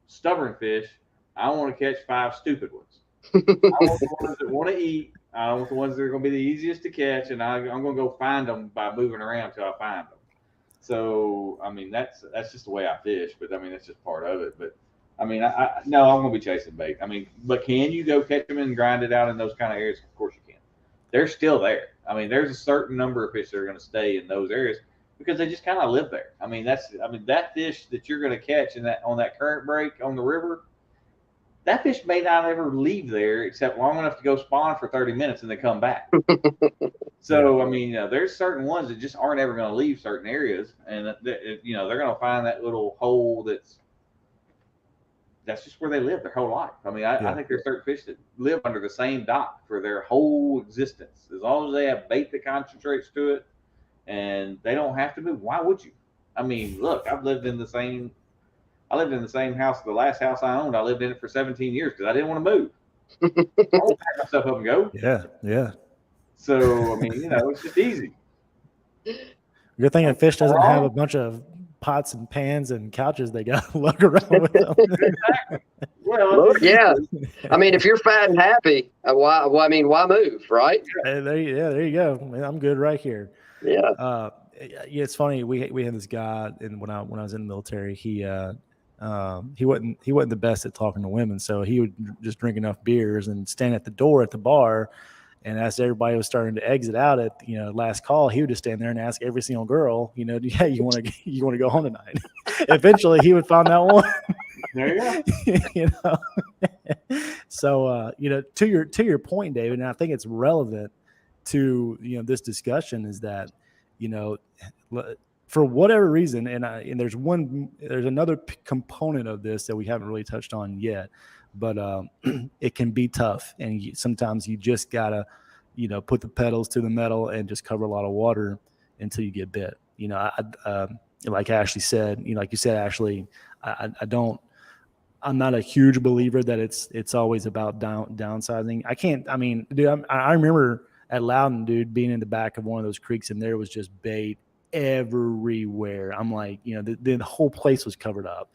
stubborn fish. I want to catch 5 stupid ones. I want the ones that want to eat. I want the ones that are going to be the easiest to catch, and I'm going to go find them by moving around till I find them. So, I mean, that's just the way I fish, but I mean, that's just part of it. But I mean, no, I'm going to be chasing bait. I mean, but can you go catch them and grind it out in those kind of areas? Of course you can. They're still there. I mean, there's a certain number of fish that are going to stay in those areas because they just kind of live there. I mean, that fish that you're going to catch on that current break on the river, that fish may not ever leave there except long enough to go spawn for 30 minutes and then come back. So, I mean, there's certain ones that just aren't ever going to leave certain areas. And, they're going to find that little hole that's just where they live their whole life. I mean, I think there's certain fish that live under the same dock for their whole existence. As long as they have bait that concentrates to it and they don't have to move, why would you? I mean, look, I lived in the same house. The last house I owned, I lived in it for 17 years because I didn't want to move. I want to pack myself up and go. Yeah. So, I mean, it's just easy. Good thing a fish doesn't have a bunch of pots and pans and couches they got to lug around with them. Exactly. Well, yeah. I mean, if you're fat and happy, why move, right? There you go. I'm good right here. Yeah. It's funny. We had this guy, and when I was in the military, he wasn't the best at talking to women, so he would just drink enough beers and stand at the door at the bar, and as everybody was starting to exit out at last call, he would just stand there and ask every single girl, you want to go home tonight? Eventually, he would find that one. There you go. So to your point, David, and I think it's relevant to this discussion is that for whatever reason, and there's another component of this that we haven't really touched on yet, but it can be tough, and sometimes you just gotta put the pedals to the metal and just cover a lot of water until you get bit. Like Ashley said, like you said, Ashley, I'm not a huge believer that it's always about downsizing. I remember at Loudon, dude, being in the back of one of those creeks, and there was just bait everywhere. I'm like, the whole place was covered up,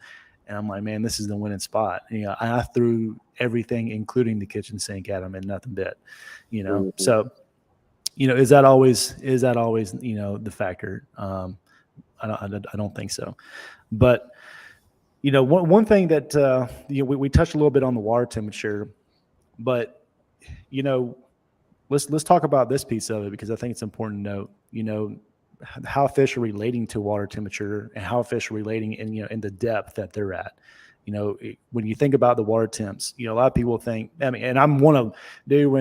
and I'm like, man, this is the winning spot. I threw everything, including the kitchen sink, at them, and nothing bit. Mm-hmm. So, is that always the factor? I don't think so. But one thing that we touched a little bit on the water temperature, but let's talk about this piece of it, because I think it's important to note, how fish are relating to water temperature and how fish are relating in the depth that they're at. When you think about the water temps, a lot of people think, and I'm one of, dude,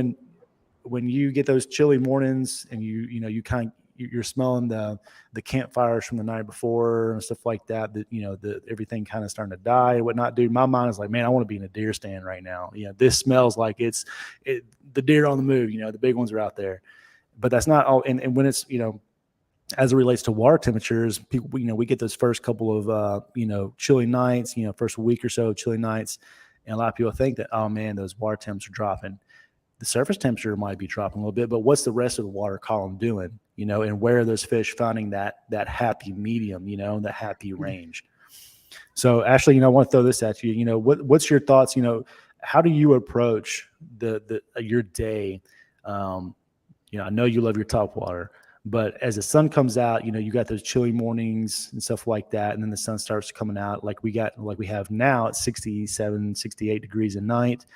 when you get those chilly mornings and you're you're smelling the campfires from the night before and stuff like that, that, everything kind of starting to die and whatnot, dude, my mind is like, man, I want to be in a deer stand right now. This smells like the deer on the move, the big ones are out there. But that's not all. And when it's, as it relates to water temperatures, people, we get those first couple of, chilly nights, first week or so of chilly nights. And a lot of people think that, oh man, those water temps are dropping. The surface temperature might be dropping a little bit, but what's the rest of the water column doing, and where are those fish finding that happy medium, that happy range? So Ashley, I want to throw this at you. What's your thoughts? How do you approach your day? I know you love your top water, but as the sun comes out, you got those chilly mornings and stuff like that. And then the sun starts coming out like we have now at 67, 68 degrees at night,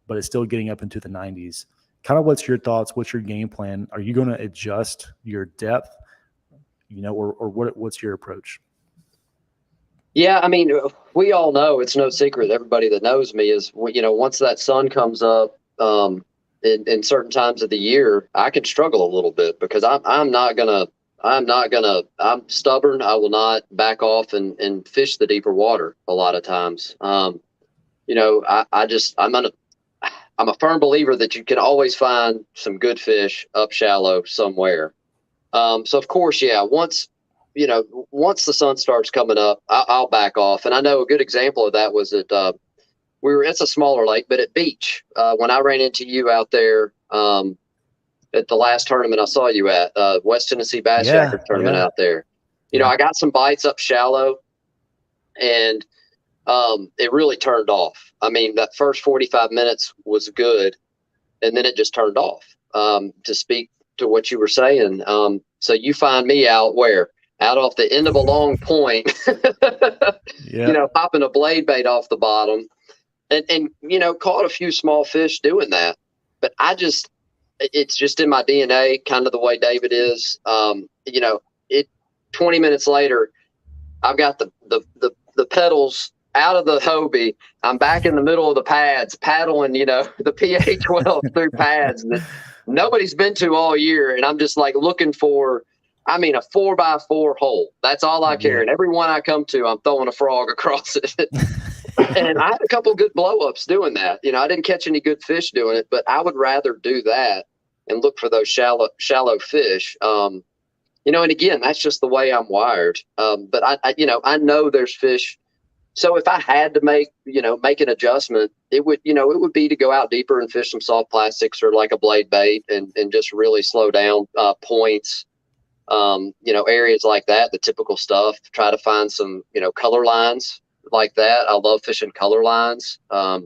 but it's still getting up into the 90s. Kind of what's your thoughts? What's your game plan? Are you going to adjust your depth, or what's your approach? Yeah, I mean, we all know, it's no secret. Everybody that knows me is, once that sun comes up, in certain times of the year, I can struggle a little bit because I'm stubborn. I will not back off and fish the deeper water a lot of times. I'm a firm believer that you can always find some good fish up shallow somewhere. So of course, once the sun starts coming up, I'll back off. And I know a good example of that was it's a smaller lake, but at Beach, when I ran into you out there at the last tournament I saw you at, West Tennessee Bass Jacker tournament out there, I got some bites up shallow, and it really turned off. I mean, that first 45 minutes was good, and then it just turned off. To speak to what you were saying, so you find me out off the end of a long point, popping a blade bait off the bottom. And caught a few small fish doing that, but it's just in my DNA, kind of the way David is. 20 minutes later, I've got the pedals out of the Hobie. I'm back in the middle of the pads, paddling, the PA-12 through pads that nobody's been to all year, and I'm just like looking for, a 4x4 hole. That's all I care. And every one I come to, I'm throwing a frog across it. And I had a couple good blow-ups doing that. I didn't catch any good fish doing it, but I would rather do that and look for those shallow fish. And again, that's just the way I'm wired. But I know there's fish. So if I had to make an adjustment, it would be to go out deeper and fish some soft plastics or like a blade bait and just really slow down points, areas like that, the typical stuff. Try to find some, color lines like that. I love fishing color lines. I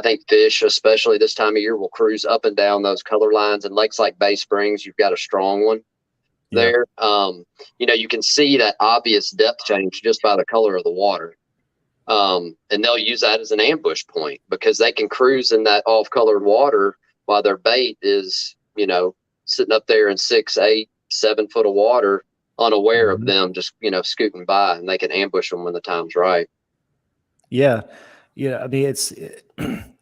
think fish, especially this time of year, will cruise up and down those color lines. And lakes like Bay Springs, you've got a strong one there. You can see that obvious depth change just by the color of the water. And they'll use that as an ambush point because they can cruise in that off-colored water while their bait is, sitting up there in 6, 8, 7 foot of water, unaware of them just, scooting by, and they can ambush them when the time's right. Yeah. I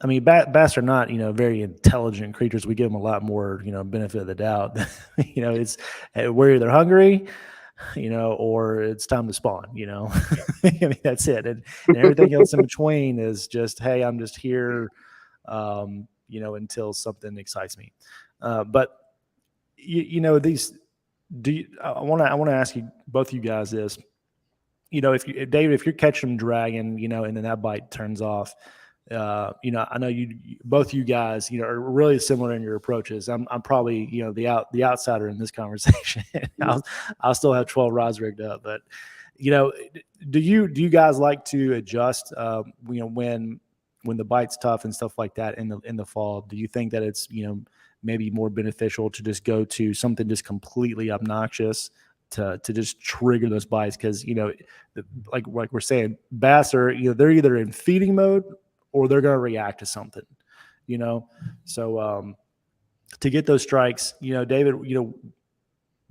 mean, bass are not, very intelligent creatures. We give them a lot more, benefit of the doubt. It's we're either hungry, or it's time to spawn, I mean, that's it. And everything else in between is just, hey, I'm just here, until something excites me. But I want to ask you, both you guys, this. David, if you're catching them dragging, and then that bite turns off, I know both you guys, are really similar in your approaches. I'm probably, the outsider in this conversation. I'll still have 12 rods rigged up, but, do you guys like to adjust, when the bite's tough and stuff like that in the fall? Do you think that it's, maybe more beneficial to just go to something just completely obnoxious to just trigger those bites? Because like we're saying, bass are they're either in feeding mode or they're going to react to something, so to get those strikes, David,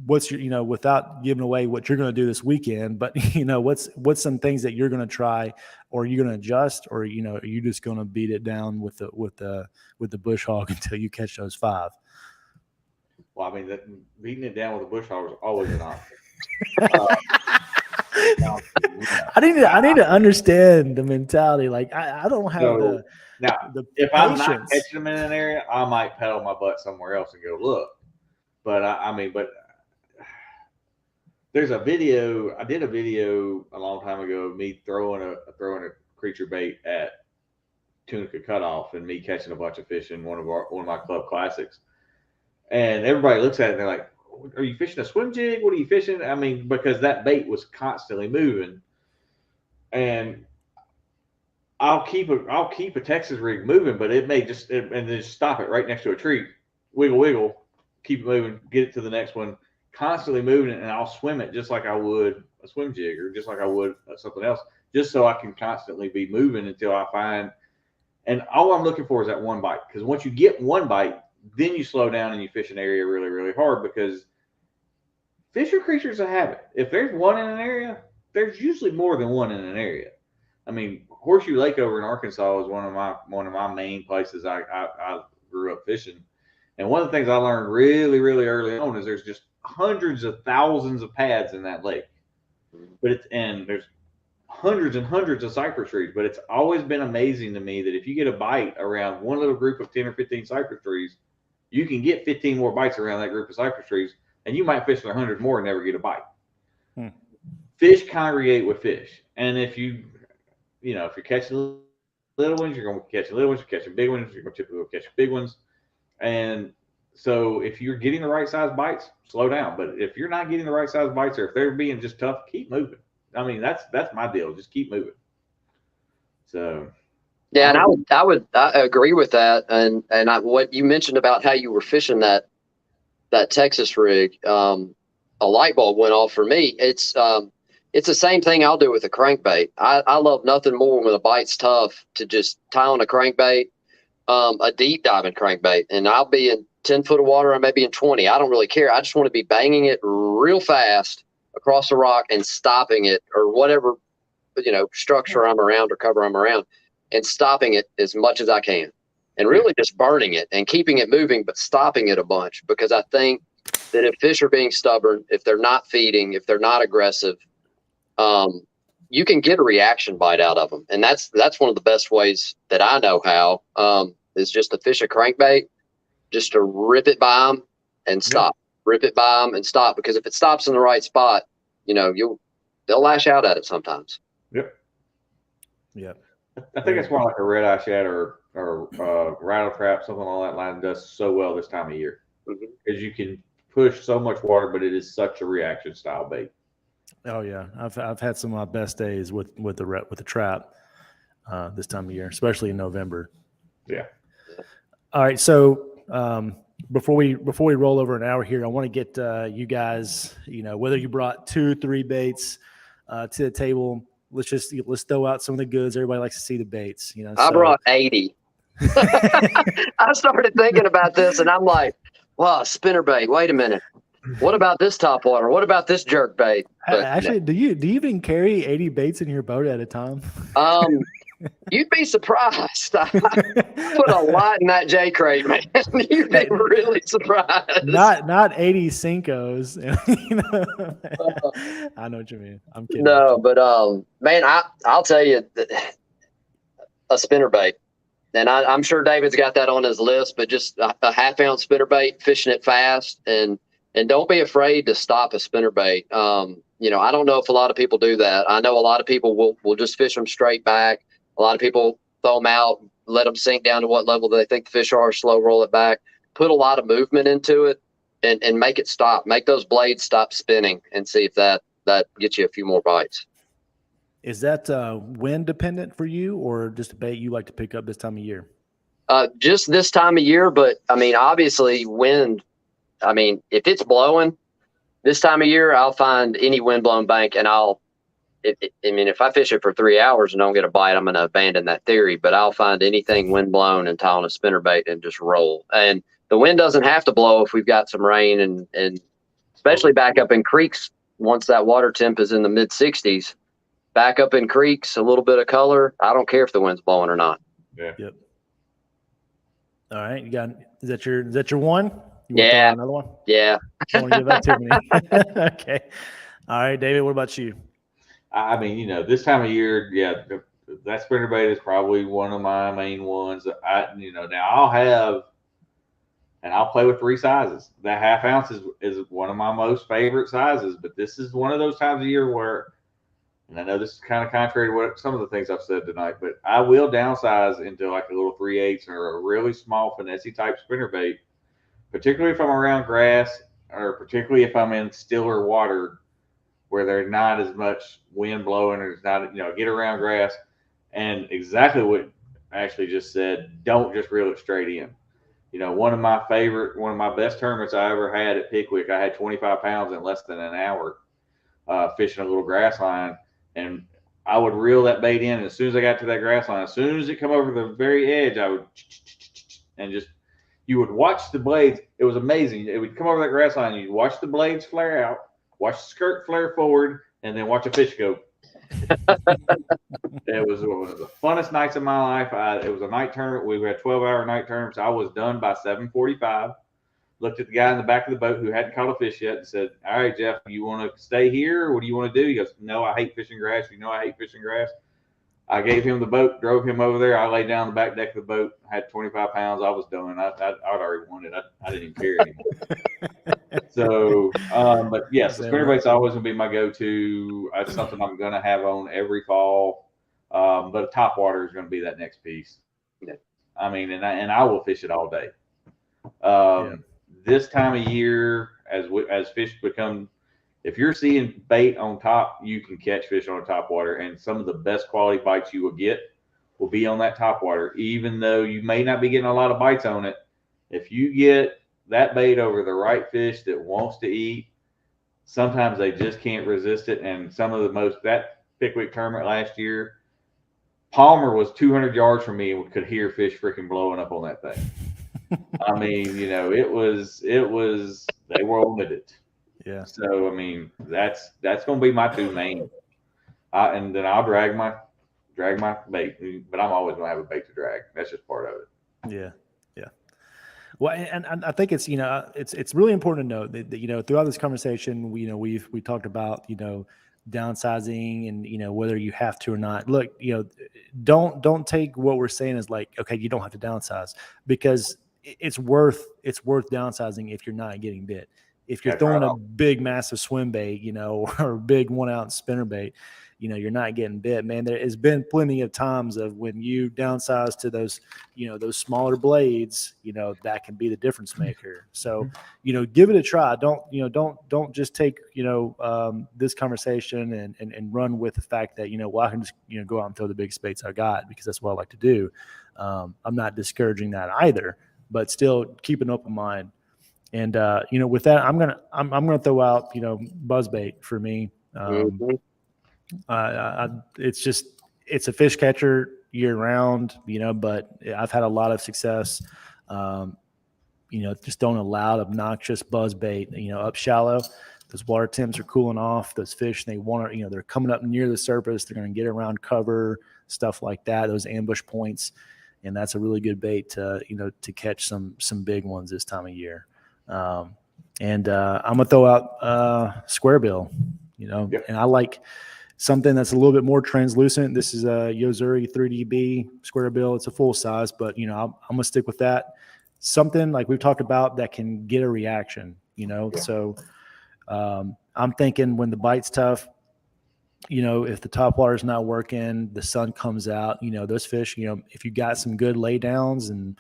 what's your, without giving away what you're going to do this weekend, but what's some things that you're going to try, or are you going to adjust, or are you just going to beat it down with the bush hog until you catch those 5? Well, I mean, beating it down with a bush hog is always an option. I need to understand the mentality. Like I don't have So, now, the if I'm not patience. catching them in an area, I might pedal my butt somewhere else and go look. But but there's a video. I did a video a long time ago of me throwing a creature bait at Tunica Cutoff and me catching a bunch of fish in one of my club classics. And everybody looks at it and they're like, "Are you fishing a swim jig? What are you fishing?" I mean, because that bait was constantly moving, and I'll keep a Texas rig moving, but it may just and then just stop it right next to a tree, wiggle, keep it moving, get it to the next one, constantly moving it, and I'll swim it just like I would a swim jig or just like I would something else, just so I can constantly be moving until I find. And all I'm looking for is that one bite, because once you get one bite, then you slow down and you fish an area really, really hard, because fish are creatures of habit. If there's one in an area, there's usually more than one in an area. I mean, Horseshoe Lake over in Arkansas is one of my main places I grew up fishing. And one of the things I learned really, really early on is there's just hundreds of thousands of pads in that lake. And there's hundreds and hundreds of cypress trees, but it's always been amazing to me that if you get a bite around one little group of 10 or 15 cypress trees, you can get 15 more bites around that group of cypress trees, and you might fish 100 more and never get a bite. Fish congregate with fish. And if you're catching little ones, you're going to catch little ones. You're catching big ones, you're going to typically catch big ones. And so if you're getting the right size bites, slow down. But if you're not getting the right size bites, or if they're being just tough, keep moving. I mean, that's my deal. Just keep moving. So, yeah, and I would agree with that. And what you mentioned about how you were fishing that Texas rig, a light bulb went off for me. It's the same thing I'll do with a crankbait. I love nothing more when a bite's tough to just tie on a crankbait, a deep diving crankbait, and I'll be in 10 foot of water. I may be in 20. I don't really care. I just want to be banging it real fast across the rock and stopping it, or whatever, structure I'm around or cover I'm around, and stopping it as much as I can, and really just burning it and keeping it moving, but stopping it a bunch, because I think that if fish are being stubborn, if they're not feeding, if they're not aggressive, you can get a reaction bite out of them. And that's one of the best ways that I know how, is just to fish a crankbait, just to rip it by them and stop. Rip it by them and stop, because if it stops in the right spot, they'll lash out at it sometimes. Yep. I think that's why like a red eye shad or rattle trap, something along that line, does so well this time of year, because you can push so much water, but it is such a reaction style bait. Oh yeah, I've had some of my best days with the trap this time of year, especially in November. Yeah. All right, so before we roll over an hour here, I want to get you guys, whether you brought 2-3 baits to the table, let's throw out some of the goods. Everybody likes to see the baits. I brought 80. I started thinking about this, and I'm like, wow, spinnerbait. Wait a minute. What about this topwater? What about this jerk bait? But, actually, do you even carry 80 baits in your boat at a time? You'd be surprised. I put a lot in that J crate, man. You'd be really surprised. Not 80 Cincos. I know what you mean. I'm kidding. No, but man, I'll tell you, a spinnerbait. And I'm sure David's got that on his list, but just a half-ounce spinnerbait, fishing it fast, and don't be afraid to stop a spinnerbait. I don't know if a lot of people do that. I know a lot of people will just fish them straight back. A lot of people throw them out, let them sink down to what level they think the fish are, slow roll it back, put a lot of movement into it, and make it stop. Make those blades stop spinning, and see if that gets you a few more bites. Is that wind dependent for you, or just a bait you like to pick up this time of year? Just this time of year, but I mean, obviously wind. I mean, if it's blowing this time of year, I'll find any wind-blown bank, and if I fish it for 3 hours and don't get a bite, I'm going to abandon that theory. But I'll find anything wind-blown and tie on a spinnerbait and just roll. And the wind doesn't have to blow if we've got some rain, and especially back up in creeks. Once that water temp is in the mid-60s, back up in creeks, a little bit of color. I don't care if the wind's blowing or not. Yeah. Yep. All right, is that your one? You want to throw out another one? Yeah. Don't want to give that too many. Okay. All right, David, what about you? I mean, this time of year, that spinnerbait is probably one of my main ones. Now I'll play with 3 sizes. That half ounce is one of my most favorite sizes, but this is one of those times of year where, and I know this is kind of contrary to what some of the things I've said tonight, but I will downsize into like a little 3/8 or a really small finesse type spinnerbait, particularly if I'm around grass or particularly if I'm in stiller water where there's not as much wind blowing or it's not, get around grass. And exactly what Ashley just said, don't just reel it straight in. One of my best tournaments I ever had at Pickwick, I had 25 pounds in less than an hour fishing a little grass line. And I would reel that bait in. And as soon as I got to that grass line, as soon as it come over the very edge, I would, and just, you would watch the blades. It was amazing. It would come over that grass line. You'd watch the blades flare out, watch the skirt flare forward, and then watch a fish go. It was one of the funnest nights of my life. It was a night tournament. We had 12-hour night tournaments. I was done by 7:45. Looked at the guy in the back of the boat who hadn't caught a fish yet and said, "All right, Jeff, you want to stay here or what do you want to do?" He goes, "No, I hate fishing grass. I hate fishing grass." I gave him the boat, drove him over there. I laid down on the back deck of the boat, had 25 pounds. I was done. I'd already won it. I didn't even care anymore. So, but yes, the spinnerbait's always going to be my go-to. That's something I'm going to have on every fall. But top water is going to be that next piece. Yeah. I mean, and I will fish it all day. This time of year, as fish become, if you're seeing bait on top, you can catch fish on top water, and some of the best quality bites you will get will be on that top water, even though you may not be getting a lot of bites on it. If you get that bait over the right fish that wants to eat, sometimes they just can't resist it. And that Pickwick tournament last year, Palmer was 200 yards from me and could hear fish freaking blowing up on that thing. I mean, it was they were on it. Yeah. So I mean, that's going to be my 2 main. And then I'll drag my bait, but I'm always going to have a bait to drag. That's just part of it. Yeah. Yeah. Well, and I think it's, it's really important to note that, throughout this conversation, we talked about, downsizing and, whether you have to or not. Look, don't take what we're saying as like, okay, you don't have to downsize, because it's worth downsizing if you're not getting bit. If you're throwing a big, massive swim bait, or a big 1 ounce spinner bait, you're not getting bit, man. There has been plenty of times of when you downsize to those, those smaller blades, that can be the difference maker. So, give it a try. Don't just take, this conversation and run with the fact that, well, I can just, go out and throw the biggest baits I got because that's what I like to do. I'm not discouraging that either, but still keep an open mind. And, with that, I'm going to throw out, buzzbait for me. It's a fish catcher year round, but I've had a lot of success, just don't allow obnoxious buzzbait, up shallow. Those water temps are cooling off. Those fish, they want to, they're coming up near the surface. They're going to get around cover, stuff like that, those ambush points. And that's a really good bait to, to catch some big ones this time of year. I'm going to throw out square bill, and I like something that's a little bit more translucent. This is a Yozuri 3DB square bill. It's a full size, but, I'm going to stick with that. Something like we've talked about that can get a reaction, So I'm thinking when the bite's tough, if the top water is not working, the sun comes out, those fish, if you got some good lay downs and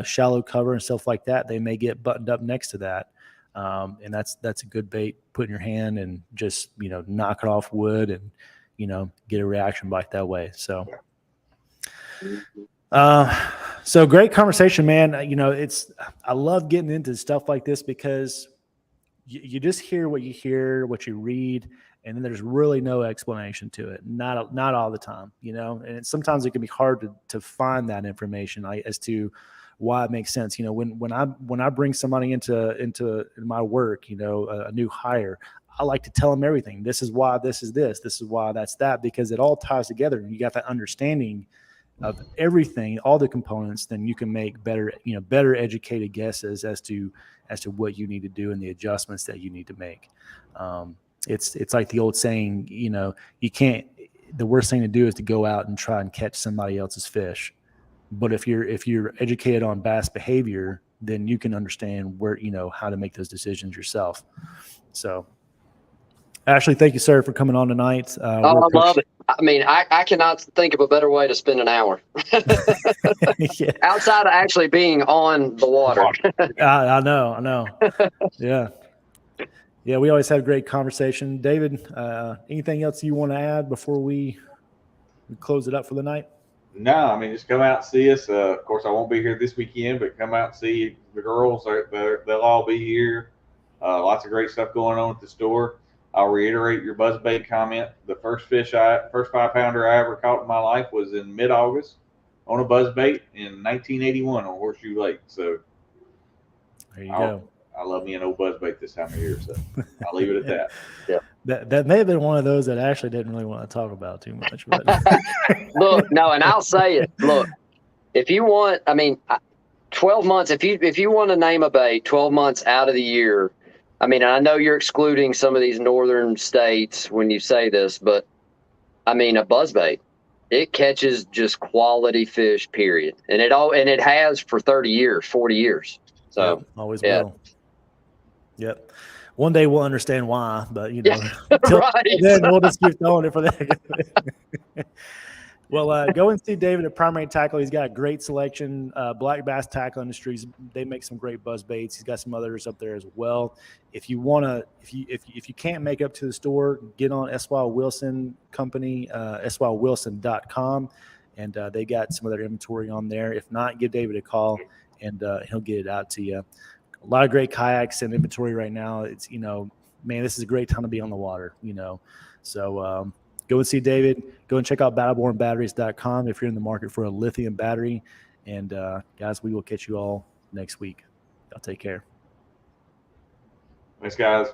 shallow cover and stuff like that, they may get buttoned up next to that. And that's a good bait, put in your hand and just, knock it off wood and, get a reaction bite that way. So, so great conversation, man. I love getting into stuff like this because you just hear, what you read, and then there's really no explanation to it. Not all the time, and sometimes it can be hard to find that information as to why it makes sense. When I bring somebody into my work, a new hire, I like to tell them everything. This is why this is this. This is why that's that, because it all ties together. And you got that understanding of everything, all the components, then you can make better educated guesses as to what you need to do and the adjustments that you need to make. It's like the old saying, you can't. The worst thing to do is to go out and try and catch somebody else's fish. But if you're educated on bass behavior, then you can understand where how to make those decisions yourself. So, Ashley, thank you, sir, for coming on tonight. I love it. I mean, I cannot think of a better way to spend an hour Yeah. outside of actually being on the water. I know. Yeah. Yeah, we always have a great conversation. David, anything else you want to add before we close it up for the night? No, I mean, just come out and see us. Of course, I won't be here this weekend, but come out and see the girls. They'll all be here. Lots of great stuff going on at the store. I'll reiterate your buzzbait comment. The first 5-pounder I ever caught in my life was in mid-August on a buzzbait in 1981 on Horseshoe Lake. So there you go. I love me an old buzzbait this time of year, so I'll leave it at that. Yeah. That may have been one of those that Ashley didn't really want to talk about too much. But Look, no, and I'll say it. Look, if you want, 12 months, if you want to name a bait 12 months out of the year, I know you're excluding some of these northern states when you say this, but a buzzbait, it catches just quality fish, period. And it has for 30 years, 40 years. So yeah, always yeah. will. Yep. One day we'll understand why, but right. Then we'll just keep throwing it for that. Well, go and see David at Primary Tackle. He's got a great selection. Black Bass Tackle Industries, they make some great buzz baits. He's got some others up there as well. If you want to, if you can't make up to the store, get on S.Y. Wilson Company, SYWilson.com, and they got some of their inventory on there. If not, give David a call, and he'll get it out to you. A lot of great kayaks and inventory right now. It's, man, this is a great time to be on the water, So go and see David. Go and check out battlebornbatteries.com if you're in the market for a lithium battery. And guys, we will catch you all next week. Y'all take care. Thanks, guys.